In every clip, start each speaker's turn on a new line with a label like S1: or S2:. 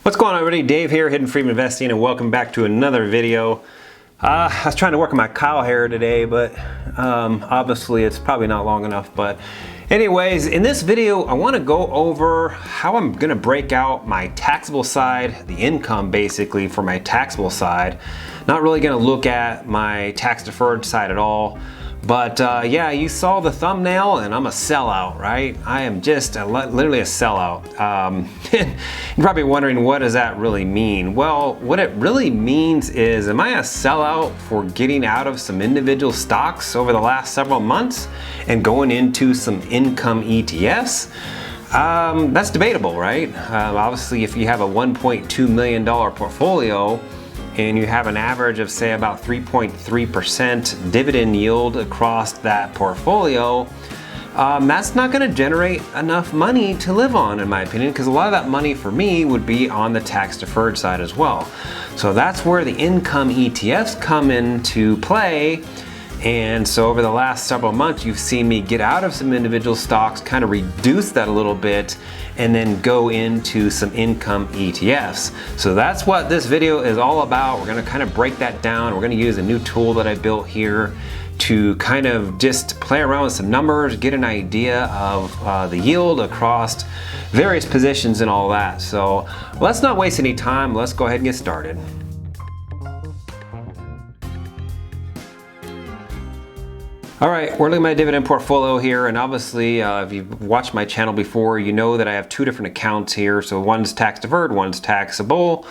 S1: What's going on, everybody? Dave here, Hidden Freedom Investing, and welcome back to another video. I was trying to work on my cow hair today, but obviously it's probably not long enough. But anyways, in this video, I want to go over how I'm going to break out my taxable side, the income basically for my taxable side. Not really going to look at my tax deferred side at all. But yeah, you saw the thumbnail and I'm a sellout, right? I am just literally a sellout. You're probably wondering, what does that really mean? Well, what it really means is, am I a sellout for getting out of some individual stocks over the last several months and going into some income ETFs? That's debatable, right? Obviously, if you have a $1.2 million portfolio, and you have an average of say about 3.3% dividend yield across that portfolio, that's not going to generate enough money to live on, in my opinion, because a lot of that money for me would be on the tax deferred side as well. So that's where the income ETFs come into play. And so over the last several months, you've seen me get out of some individual stocks, kind of reduce that a little bit, and then go into some income ETFs. So that's what this video is all about. We're gonna kind of break that down. We're gonna use a new tool that I built here to kind of just play around with some numbers, get an idea of the yield across various positions and all that. So let's not waste any time. Let's go ahead and get started. All right, we're looking at my dividend portfolio here, and obviously if you've watched my channel before, you know that I have two different accounts here. So one's tax deferred, one's taxable,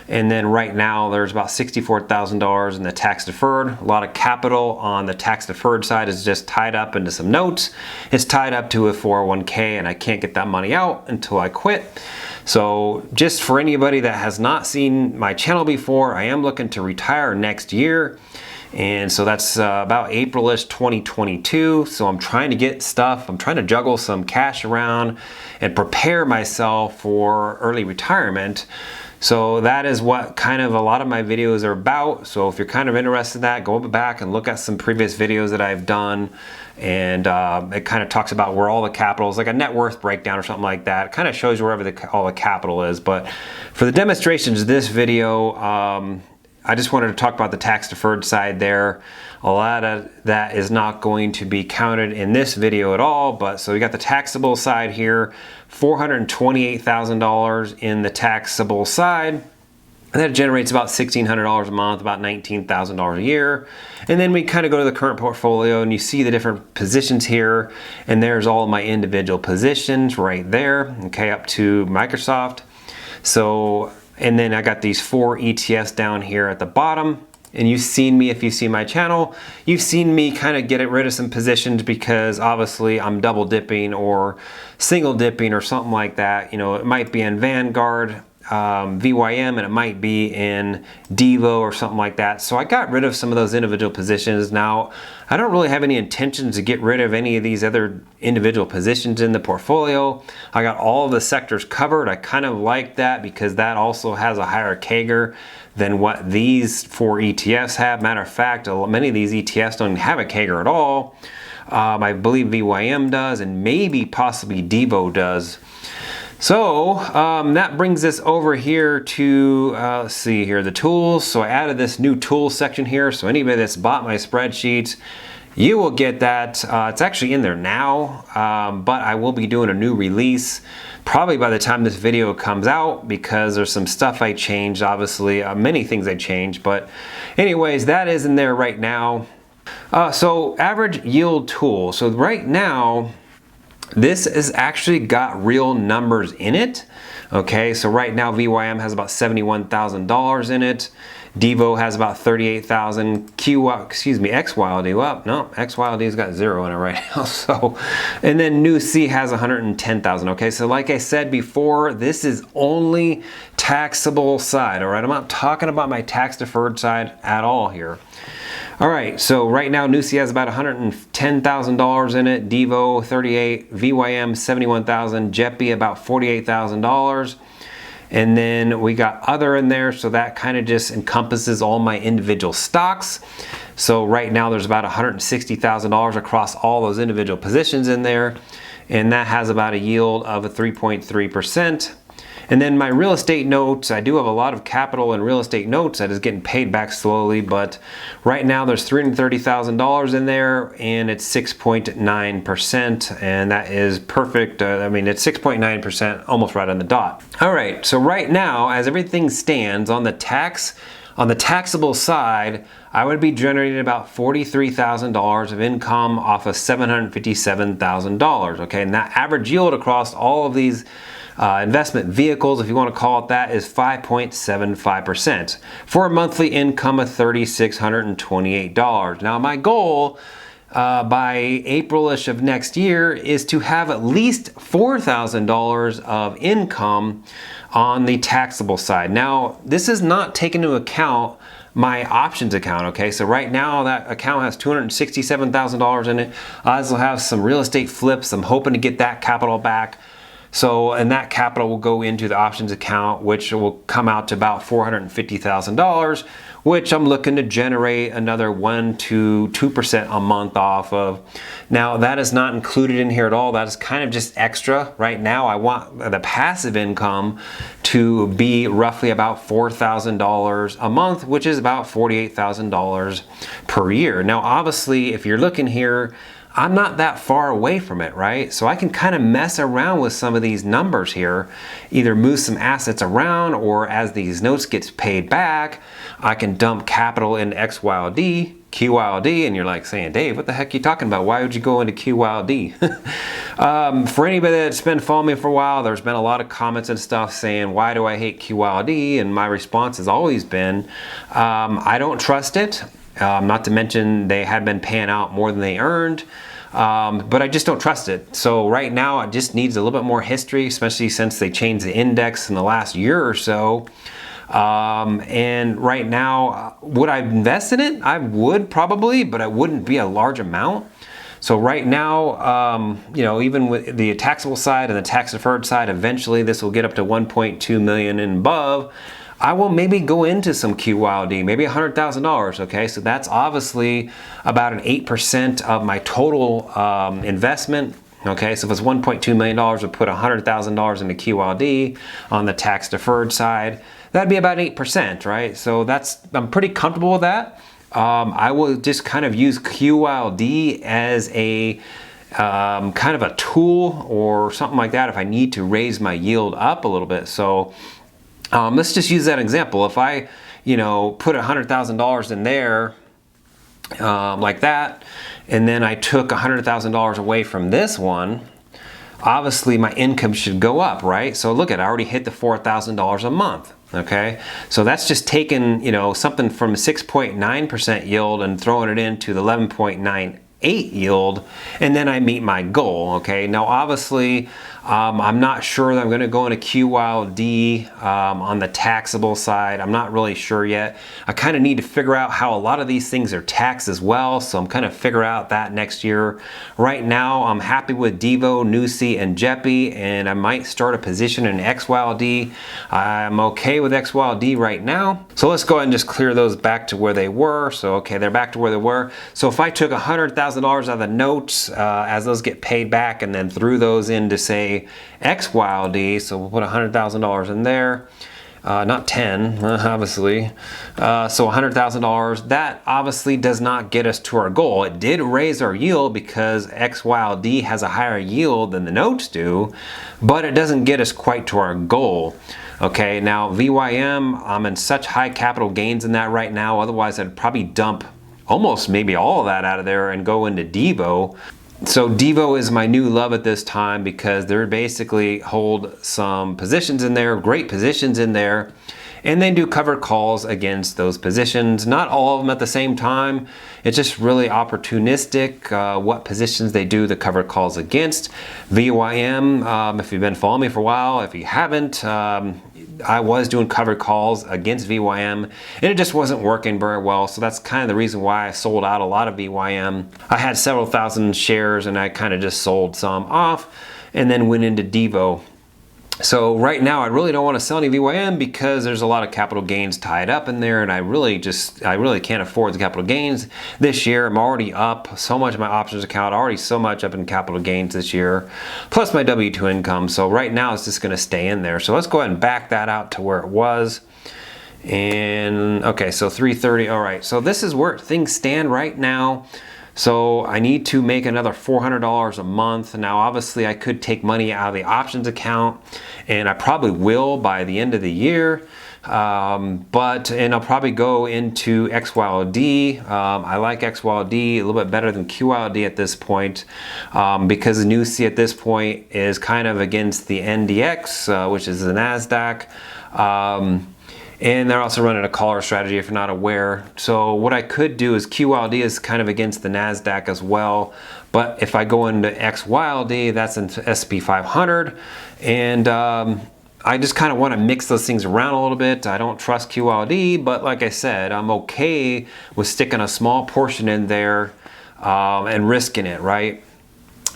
S1: and then right now there's about $64,000 in the tax deferred. A lot of capital on the tax deferred side is just tied up into some notes. It's tied up to a 401k, and I can't get that money out until I quit. So just for anybody that has not seen my channel before, I am looking to retire next year. And so that's about April-ish 2022. So I'm trying to get stuff, I'm trying to juggle some cash around and prepare myself for early retirement. So that is what kind of a lot of my videos are about. So if you're kind of interested in that, go back and look at some previous videos that I've done. And it kind of talks about where all the capital is, like a net worth breakdown or something like that. It kind of shows you wherever all the capital is. But for the demonstrations of this video, I just wanted to talk about the tax deferred side there. A lot of that is not going to be counted in this video at all, but so we got the taxable side here, $428,000 in the taxable side. And that generates about $1,600 a month, about $19,000 a year. And then we kind of go to the current portfolio and you see the different positions here, and there's all my individual positions right there, okay, up to Microsoft. So, and then I got these 4 ETFs down here at the bottom. And you've seen me, if you see my channel, you've seen me kind of get rid of some positions because obviously I'm double dipping or single dipping or something like that. You know, it might be in Vanguard, VYM, and it might be in DIVO or something like that. So I got rid of some of those individual positions. Now, I don't really have any intentions to get rid of any of these other individual positions in the portfolio. I got all of the sectors covered. I kind of like that because that also has a higher CAGR than what these 4 ETFs have. Matter of fact, many of these ETFs don't have a CAGR at all. I believe VYM does, and maybe possibly DIVO does. So that brings us over here to, let's see here, the tools. So I added this new tools section here. So anybody that's bought my spreadsheets, you will get that. It's actually in there now, but I will be doing a new release probably by the time this video comes out because there's some stuff I changed, obviously, many things I changed. But anyways, that is in there right now. So average yield tool. So right now, this has actually got real numbers in it. Okay, so right now VYM has about $71,000 in it. DIVO has about $38,000. XYLD, well, no, XYLD's got 0 in it right now. So, and then NUSI has $110,000. Okay, so like I said before, this is only taxable side. All right, I'm not talking about my tax deferred side at all here. All right, so right now NUSI has about $110,000 in it, DIVO $38,000, VYM $71,000, JEPI about $48,000. And then we got other in there, so that kind of just encompasses all my individual stocks. So right now there's about $160,000 across all those individual positions in there, and that has about a yield of a 3.3%. And then my real estate notes, I do have a lot of capital in real estate notes that is getting paid back slowly, but right now there's $330,000 in there and it's 6.9%, and that is perfect. I mean, it's 6.9%, almost right on the dot. All right, so right now, as everything stands on the taxable side, I would be generating about $43,000 of income off of $757,000, okay? And that average yield across all of these investment vehicles, if you want to call it that, is 5.75% for a monthly income of $3,628. Now, my goal by April-ish of next year is to have at least $4,000 of income on the taxable side. Now, this is not taking into account my options account, okay? So right now that account has $267,000 in it. I also have some real estate flips. I'm hoping to get that capital back. So, and that capital will go into the options account, which will come out to about $450,000, which I'm looking to generate another 1 to 2% a month off of. Now, that is not included in here at all. That is kind of just extra. Right now, I want the passive income to be roughly about $4,000 a month, which is about $48,000 per year. Now, obviously, if you're looking here, I'm not that far away from it, right? So I can kind of mess around with some of these numbers here, either move some assets around, or as these notes gets paid back, I can dump capital into XYLD, QYLD, and you're like saying, Dave, what the heck are you talking about? Why would you go into QYLD? For anybody that's been following me for a while, there's been a lot of comments and stuff saying, why do I hate QYLD? And my response has always been, I don't trust it. Not to mention they had been paying out more than they earned, but I just don't trust it. So right now it just needs a little bit more history, especially since they changed the index in the last year or so. And right now, would I invest in it? I would probably, but it wouldn't be a large amount. So right now, you know, even with the taxable side and the tax deferred side, eventually this will get up to 1.2 million and above. I will maybe go into some QYLD, maybe $100,000, okay? So that's obviously about an 8% of my total investment, okay? So if it's $1.2 million, we'll put $100,000 into QYLD on the tax deferred side. That'd be about 8%, right? So I'm pretty comfortable with that. I will just kind of use QYLD as a kind of a tool or something like that if I need to raise my yield up a little bit. So let's just use that example. If I, you know, put $100,000 in there like that, and then I took $100,000 away from this one, obviously my income should go up, right? So look at, I already hit the $4,000 a month. Okay, so that's just taking, you know, something from 6.9% yield and throwing it into the 11.98 yield, and then I meet my goal. Okay, now obviously I'm not sure that I'm going to go into QYLD on the taxable side. I'm not really sure yet. I kind of need to figure out how a lot of these things are taxed as well, so I'm kind of figure out that next year. Right now I'm happy with DIVO, NUSI, and JEPI, and I might start a position in XYLD. I'm okay with XYLD right now. So let's go ahead and just clear those back to where they were. So okay, they're back to where they were. So if I took $100,000 out of the notes as those get paid back and then threw those into, say, XYLD, so we'll put $100,000 in there, not 10, obviously. So $100,000, that obviously does not get us to our goal. It did raise our yield because XYLD has a higher yield than the notes do, but it doesn't get us quite to our goal. Okay, now VYM, I'm in such high capital gains in that right now, otherwise I'd probably dump almost maybe all of that out of there and go into DIVO. So DIVO is my new love at this time because they basically hold some positions in there, great positions in there, and they do cover calls against those positions. Not all of them at the same time. It's just really opportunistic what positions they do the cover calls against. VYM, if you've been following me for a while, if you haven't, I was doing covered calls against VYM and it just wasn't working very well. So that's kind of the reason why I sold out a lot of VYM. I had several thousand shares and I kind of just sold some off and then went into DIVO. So right now I really don't want to sell any VYM because there's a lot of capital gains tied up in there, and I really can't afford the capital gains this year. I'm already up so much in my options account, already so much up in capital gains this year, plus my W2 income. So right now it's just going to stay in there. So let's go ahead and back that out to where it was. And okay, so 330. All right, so this is where things stand right now. So I need to make another $400 a month. Now, obviously I could take money out of the options account, and I probably will by the end of the year. And I'll probably go into XYLD. I like XYLD a little bit better than QYLD at this point, because the NUSI at this point is kind of against the NDX, which is the NASDAQ. And they're also running a collar strategy if you're not aware. So what I could do is QYLD is kind of against the NASDAQ as well. But if I go into XYLD, that's an S&P 500. And I just kind of want to mix those things around a little bit. I don't trust QYLD, but like I said, I'm okay with sticking a small portion in there and risking it, right?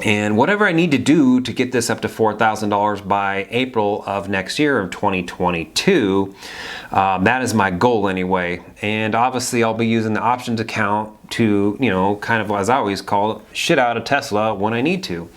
S1: And whatever I need to do to get this up to $4,000 by April of next year of 2022, that is my goal anyway. And obviously I'll be using the options account to, you know, kind of, as I always call it, shit out of Tesla when I need to.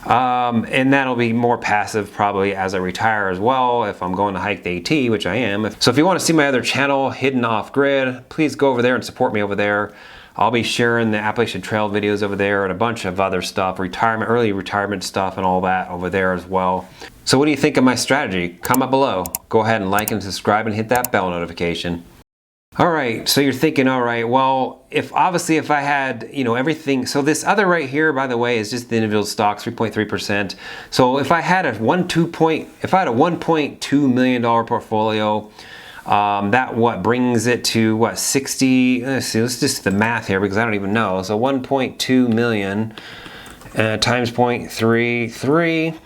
S1: And that'll be more passive probably as I retire as well, if I'm going to hike the AT, which I am. So if you want to see my other channel, Hidden Off Grid, please go over there and support me over there. I'll be sharing the Appalachian Trail videos over there and a bunch of other stuff, early retirement stuff and all that over there as well. So what do you think of my strategy? Comment below. Go ahead and like and subscribe and hit that bell notification. All right, so you're thinking, all right, well, if I had, you know, everything, so this other right here, by the way, is just the individual stocks, 3.3%. So if I had a $1.2 million portfolio, that what brings it to what, 60, let's see, let's just do the math here because I don't even know. So 1.2 million times 0.33.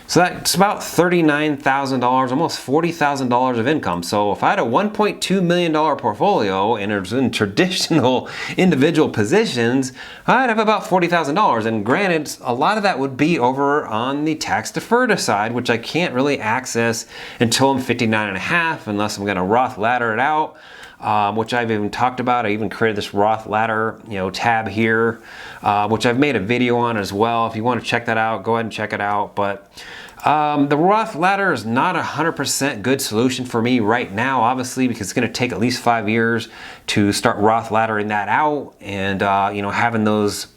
S1: So that's about $39,000, almost $40,000 of income. So if I had a $1.2 million portfolio and it was in traditional individual positions, I'd have about $40,000. And granted, a lot of that would be over on the tax deferred side, which I can't really access until I'm 59 and a half, unless I'm gonna Roth ladder it out. Which I've even talked about. I even created this Roth ladder, you know, tab here, which I've made a video on as well. If you want to check that out, go ahead and check it out. But the Roth ladder is not a 100% good solution for me right now, obviously, because it's going to take at least 5 years to start Roth laddering that out and, you know, having those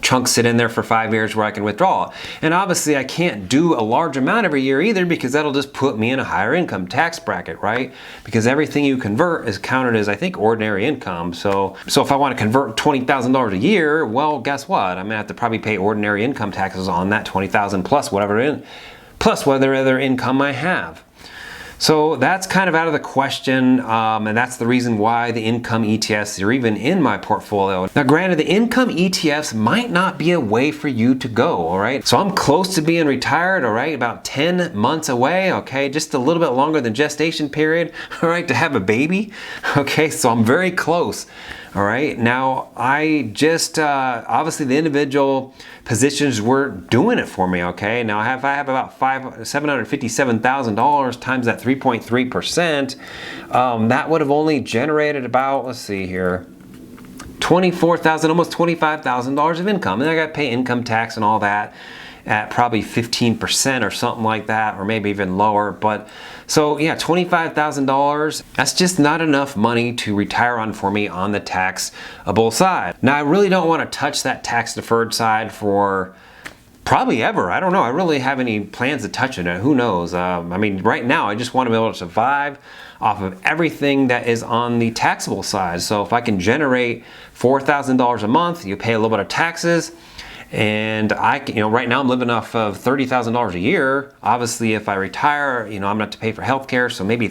S1: chunks sit in there for 5 years where I can withdraw. And obviously I can't do a large amount every year either, because that'll just put me in a higher income tax bracket, right? Because everything you convert is counted as, I think, ordinary income. So if I want to convert $20,000 a year, well, guess what? I'm gonna have to probably pay ordinary income taxes on that 20,000 plus whatever other income I have. So that's kind of out of the question, and that's the reason why the income ETFs are even in my portfolio. Now granted, the income ETFs might not be a way for you to go, all right? So I'm close to being retired, all right? About 10 months away, okay? Just a little bit longer than gestation period, all right, to have a baby, okay? So I'm very close. All right, now I just, obviously the individual positions were doing it for me, okay? Now I have about $757,000 times that 3.3%, that would have only generated about, let's see here, $24,000, almost $25,000 of income. And I got to pay income tax and all that at probably 15% or something like that, or maybe even lower. But so yeah, $25,000, that's just not enough money to retire on for me on the taxable side. Now I really don't want to touch that tax deferred side for probably ever. I don't know. I really have any plans to touch it. Who knows? I mean, right now I just want to be able to survive off of everything that is on the taxable side. So if I can generate $4,000 a month, you pay a little bit of taxes, and right now I'm living off of $30,000 a year. Obviously, if I retire, I'm gonna have to pay for healthcare, so maybe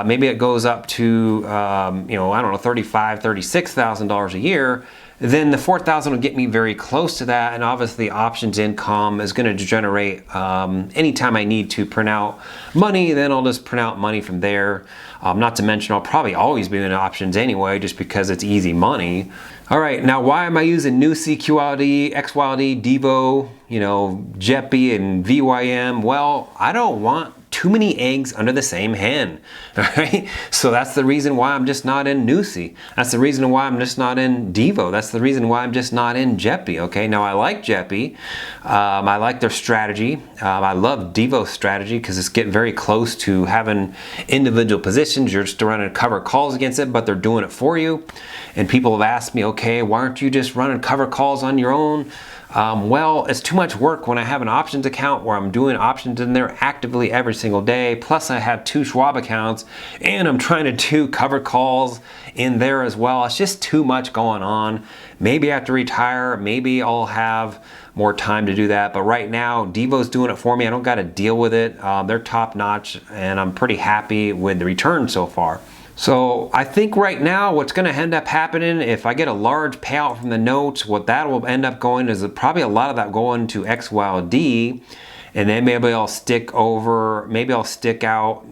S1: maybe it goes up to, I don't know, $35,000, $36,000 a year. Then the $4,000 will get me very close to that, and obviously options income is going to generate anytime I need to print out money, then I'll just print out money from there. Not to mention I'll probably always be in options anyway, just because it's easy money. All right, now why am I using NUSI, QYLD, XYLD, DIVO, you know, JEPI and VYM, well, I don't want too many eggs under the same hen, all right? So that's the reason why I'm just not in NUSI. That's the reason why I'm just not in DIVO. That's the reason why I'm just not in JEPI, okay? Now I like JEPI. I like their strategy. I love DIVO's strategy because it's getting very close to having individual positions. You're just running cover calls against it, but they're doing it for you. And people have asked me, okay, why aren't you just running cover calls on your own? Well, it's too much work when I have an options account where I'm doing options in there actively every single day. Plus I have 2 Schwab accounts and I'm trying to do cover calls in there as well. It's just too much going on. Maybe after retire, maybe I'll have more time to do that. But right now, DIVO's doing it for me. I don't got to deal with it. They're top notch and I'm pretty happy with the return so far. So I think right now what's going to end up happening, if I get a large payout from the notes, what that will end up going is probably a lot of that going to XYLD, and then maybe I'll stick out,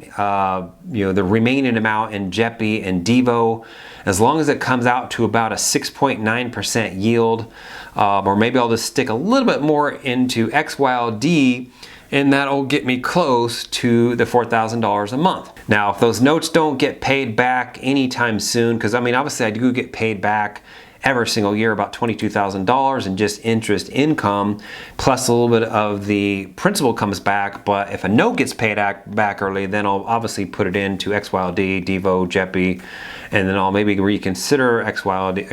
S1: you know, the remaining amount in JEPI and DIVO, as long as it comes out to about a 6.9% yield, or maybe I'll just stick a little bit more into XYLD, and that'll get me close to the $4,000 a month. Now, if those notes don't get paid back anytime soon, because I mean, obviously I do get paid back every single year about $22,000 in just interest income, plus a little bit of the principal comes back. But if a note gets paid back early, then I'll obviously put it into XYLD, DIVO, JEPI, and then I'll maybe reconsider QYLD.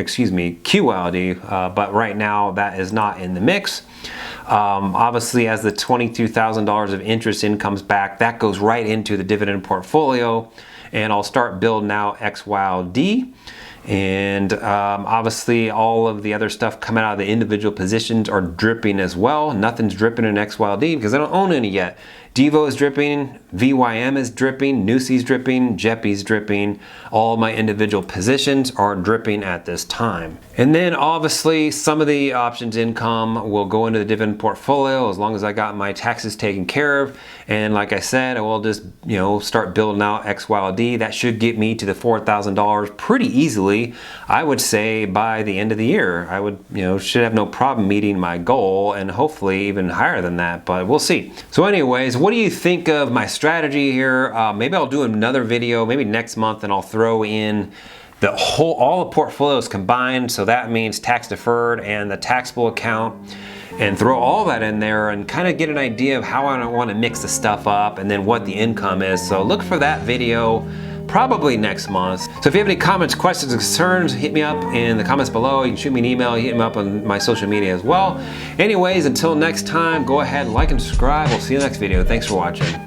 S1: But right now that is not in the mix. Obviously, as the $22,000 of interest income comes back, that goes right into the dividend portfolio, and I'll start building out XYLD. And obviously all of the other stuff coming out of the individual positions are dripping as well. Nothing's dripping in XYLD because I don't own any yet. DIVO is dripping, VYM is dripping, NUSI's dripping, JEPI's dripping. All my individual positions are dripping at this time. And then obviously some of the options income will go into the dividend portfolio as long as I got my taxes taken care of. And like I said, I will just, you know, start building out XYLD. That should get me to the $4,000 pretty easily. I would say by the end of the year, I would, you know, should have no problem meeting my goal, and hopefully even higher than that, but we'll see. So anyways, what do you think of my strategy here? Maybe I'll do another video, maybe next month, and I'll throw in all the portfolios combined. So that means tax deferred and the taxable account, and throw all that in there and kind of get an idea of how I want to mix the stuff up and then what the income is. So look for that video probably next month. So if you have any comments, questions, or concerns, hit me up in the comments below. You can shoot me an email, hit me up on my social media as well. Anyways, until next time, go ahead, like and subscribe. We'll see you in the next video. Thanks for watching.